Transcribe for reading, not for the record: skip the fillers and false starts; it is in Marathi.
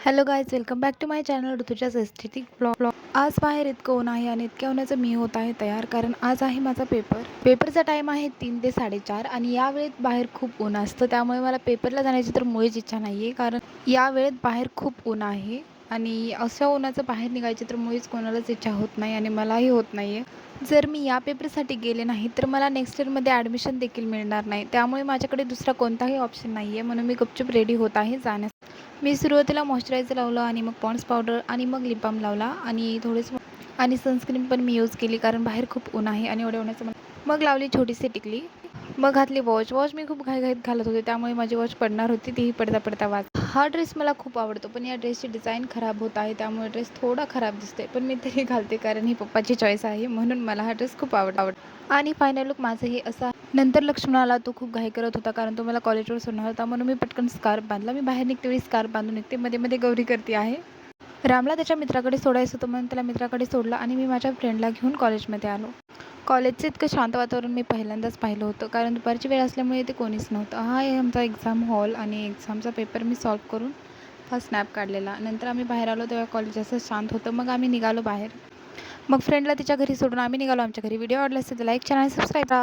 Hello guys, welcome back to my channel ऋतुजाच एस्थेटिक ब्लॉग. आज बाहेर इतकं ऊन आहे आणि इतक्या उन्हाचं मी होत आहे तयार, कारण आज आहे माझा पेपरचा टाईम आहे 3 ते 4:30 आणि या वेळेत बाहेर खूप ऊन असतं. त्यामुळे मला पेपरला जाण्याची तर मुळीच इच्छा नाही आहे, कारण या वेळेत बाहेर खूप ऊन आहे आणि अशा उन्हाचं बाहेर निघायची तर मुळीच कोणालाच इच्छा होत नाही आणि मलाही होत नाही आहे. जर मी या पेपरसाठी गेले नाही तर मला नेक्स्ट इयरमध्ये ॲडमिशन देखील मिळणार नाही. त्यामुळे माझ्याकडे दुसरा कोणताही ऑप्शन नाही आहे, म्हणून मी गुपचूप रेडी होत आहे जाण्यासाठी. मी सुरुवातीला मॉइश्चरायझर लावलं आणि मग पॉन्ड्स पावडर आणि मग लिप बाम लावला आणि थोडेसे आणि सनस्क्रीन पण मी यूज केली, कारण बाहेर खूप ऊन आहे आणि एवढ्या उन्हाचं मग लावली छोटीशी टिकली. मग घातली वॉच मी खूप घाईघाईत घालत होते, त्यामुळे माझी वॉच पडणार होती, तीही पडता पडता हा ड्रेस मला खूप आवडतो, पण या ड्रेसची डिझाईन खराब होत आहे, त्यामुळे ड्रेस थोडा खराब दिसते, पण मी तरी घालते कारण ही पप्पाची चॉईस आहे, म्हणून मला हा ड्रेस खूप आवडतो. आणि फायनल लुक माझं हे असं आहे. नंतर लक्ष्मण आला. तो खूप घाई करत होता, कारण तो मला कॉलेजवर सोडणार होता, म्हणून मी पटकन स्कार्फ बांधला. मी बाहेर निघते वेळी स्कार्फ बांधून निघते, मध्ये मध्ये गौरी करते आहे. रामला त्याच्या मित्राकडे सोडायचं होतं, म्हणून त्याला मित्राकडे सोडलं आणि मी माझ्या फ्रेंडला घेऊन कॉलेजमध्ये आलो. कॉलेजचं इतकं शांत वातावरण मी पहिल्यांदाच पाहिलं होतं, कारण दुपारची वेळ असल्यामुळे इथे कोणीच नव्हतं. हा आहे आमचा एक्झाम हॉल आणि एक्झामचा पेपर मी सॉल्व करून हा स्नॅप काढलेला. नंतर आम्ही बाहेर आलो तेव्हा कॉलेज असं शांत होतं. मग आम्ही निघालो बाहेर. मग फ्रेंडला तिच्या घरी सोडून आम्ही निघालो आमच्या घरी. व्हिडिओ आवडला असेल तर लाईक, चॅनल सबस्क्राईब करा.